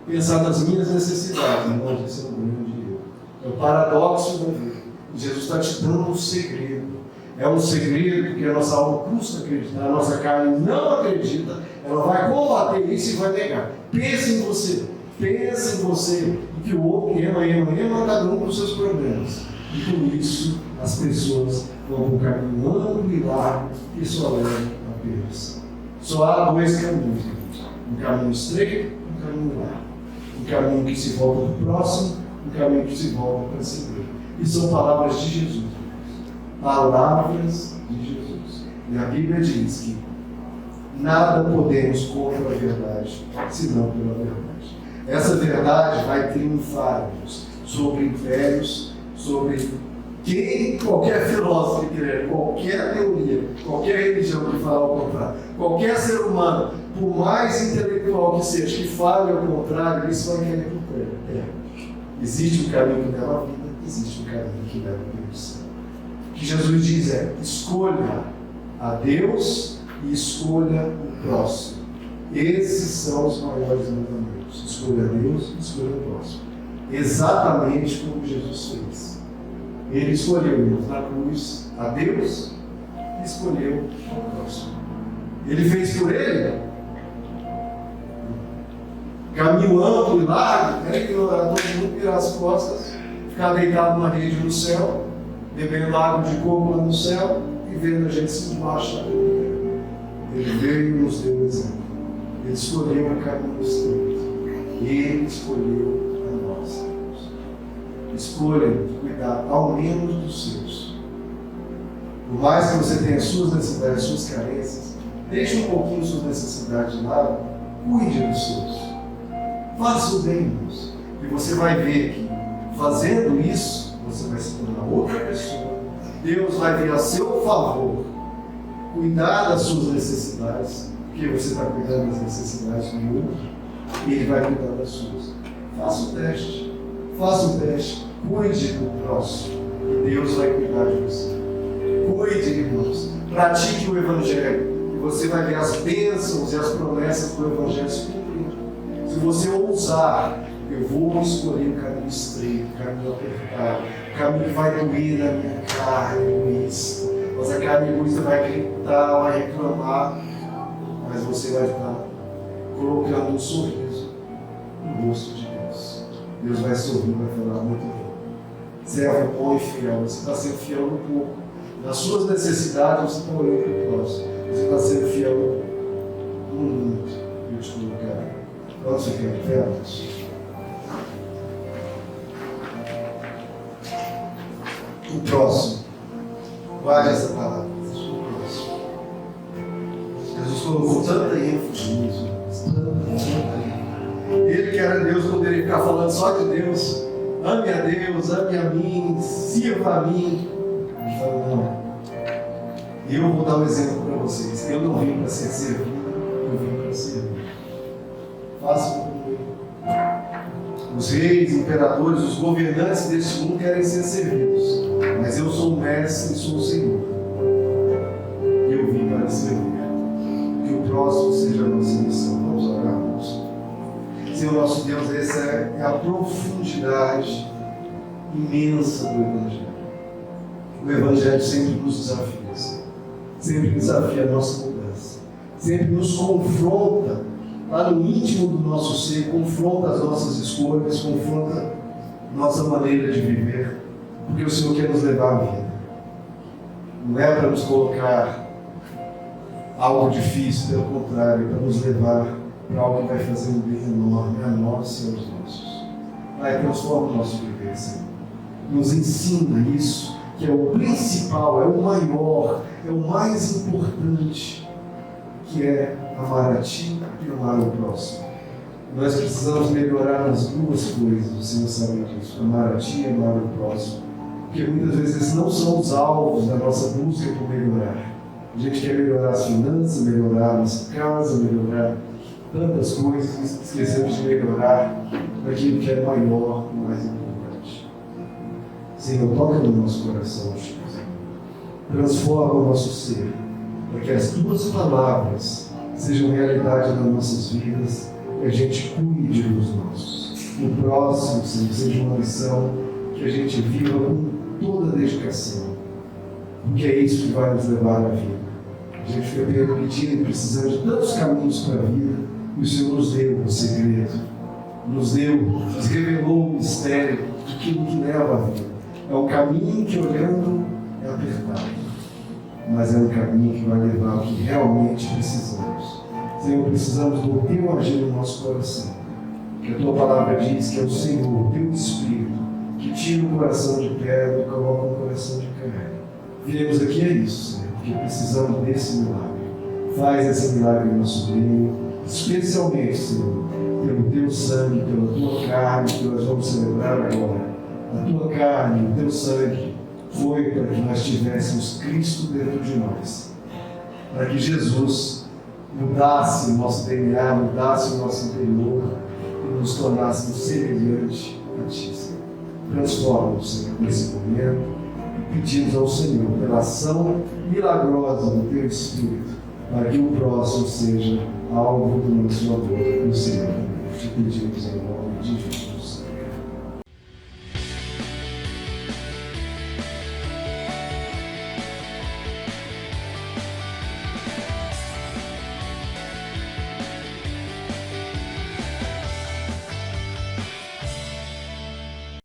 pensar nas minhas necessidades. Não, esse é um grande erro. É o paradoxo da vida. Jesus está te dando um segredo. É um segredo que a nossa alma custa acreditar, a nossa carne não acredita, ela vai combater isso e vai negar. Pense em você. Pense em você. E que o outro ama cada um com os seus problemas. E com isso, as pessoas vão para um caminho amplo e largo que só leva a perdição. Só há dois caminhos, gente. Um caminho estreito e um caminho largo. Um caminho que se volta para o próximo, um caminho que se volta para si mesmo. E são palavras de Jesus. Palavras de Jesus. E a Bíblia diz que nada podemos contra a verdade, senão pela verdade. Essa verdade vai triunfar sobre impérios, sobre qualquer filósofo que querer, qualquer teoria, qualquer religião que fale ao contrário, qualquer ser humano, por mais intelectual que seja, que fale ao contrário, isso vai cair por terra. Existe um caminho que leva à vida, existe um caminho que leva à perdição. O que Jesus diz é: escolha a Deus e escolha o próximo. Esses são os maiores mandamentos. Escolha a Deus e escolha o próximo. Exatamente como Jesus fez. Ele escolheu na cruz a Deus e escolheu o próximo. Ele fez por ele caminho amplo e largo, ignorar todo mundo, virar as costas, ficar deitado na rede no céu, bebendo água de coco lá no céu e vendo a gente se embaixar. Ele veio e nos deu o exemplo. Ele escolheu o caminho estreito. Ele escolheu a nós. Escolha cuidar ao menos dos seus. Por mais que você tenha suas necessidades, suas carências, deixe um pouquinho suas necessidades de lado, cuide dos seus. Faça o bem, irmãos. E você vai ver que, fazendo isso, você vai se tornar outra pessoa. Deus vai vir a seu favor, cuidar das suas necessidades, porque você está cuidando das necessidades do outro, e Ele vai cuidar das suas. Faça o teste. Faça o teste. Cuide do próximo. E Deus vai cuidar de você. Cuide, irmãos. Pratique o Evangelho. E você vai ver as bênçãos e as promessas do Evangelho se cumprindo. Se você ousar, eu vou escolher o caminho estreito, o caminho apertado, o caminho que vai doer na minha carne egoísta. Mas a carne egoísta vai gritar, vai reclamar, mas você vai estar colocando um sorriso no rosto de Deus. Deus vai sorrir e vai falar: muito bem. Servo bom e fiel, você está sendo fiel no pouco. Nas suas necessidades você está olhando para o próximo. Você está sendo fiel no muito. Eu te colocarei. Vamos ficar de pé, o próximo. Guarde essa palavra. O próximo. Jesus colocou tanta ênfase nisso. Tanta ênfase. Ele que era Deus poderia ficar falando só de Deus. Ame a Deus, ame a mim, sirva a mim. Ele falou: não. Eu vou dar um exemplo para vocês. Eu não vim para ser servido, eu vim para servir. Façam comigo. Os reis, imperadores, os governantes deste mundo querem ser servidos. Mas eu sou o mestre e sou o Senhor. Eu vim para servir. Que o próximo seja a nossa missão. Vamos orar, irmãos. Senhor nosso Deus, essa é a profundidade imensa do Evangelho. O Evangelho sempre nos desafia, sempre desafia a nossa mudança, sempre nos confronta lá no íntimo do nosso ser, confronta as nossas escolhas, confronta nossa maneira de viver, porque o Senhor quer nos levar à vida. Não é para nos colocar algo difícil, pelo contrário, é para nos levar para algo que vai fazer um bem enorme a nós e aos nossos. Vai, transforma o nosso viver. Senhor. Nos ensina isso, que é o principal, é o maior, é o mais importante, que é amar a Ti e amar o próximo. Nós precisamos melhorar nas duas coisas, o Senhor sabe disso, amar a Ti e amar o próximo. Porque muitas vezes esses não são os alvos da nossa busca por melhorar. A gente quer melhorar as finanças, melhorar a nossa casa, melhorar tantas coisas, esquecemos de melhorar aquilo que é maior e mais importante. Senhor, toca no nosso coração, Senhor. Transforma o nosso ser, para que as Tuas palavras sejam realidade nas nossas vidas, que a gente cuide dos nossos. O próximo, Senhor, seja uma lição que a gente viva com toda a dedicação, porque é isso que vai nos levar à vida. A gente fica pedindo, precisando de tantos caminhos para a vida, e o Senhor nos deu o segredo, nos revelou o mistério daquilo que leva à vida. É um caminho que, olhando, é apertado, mas é um caminho que vai levar ao que realmente precisamos. Senhor, precisamos do Teu agir no nosso coração, que a Tua palavra diz que é o Senhor, o Teu Espírito, que tira o coração de pedra e coloca um coração de carne. Viemos aqui é isso, Senhor, porque precisamos desse milagre. Faz esse milagre em nosso meio, especialmente, Senhor, pelo Teu sangue, pela Tua carne, que nós vamos celebrar agora. A Tua carne, o Teu sangue, foi para que nós tivéssemos Cristo dentro de nós. Para que Jesus mudasse o nosso DNA, mudasse o nosso interior e nos tornássemos semelhante a Ti, Senhor. Transforma-nos, Senhor, nesse momento e pedimos ao Senhor pela ação milagrosa do Teu Espírito, para que o próximo seja alvo do nosso amor no Senhor. Te pedimos em nome de Jesus.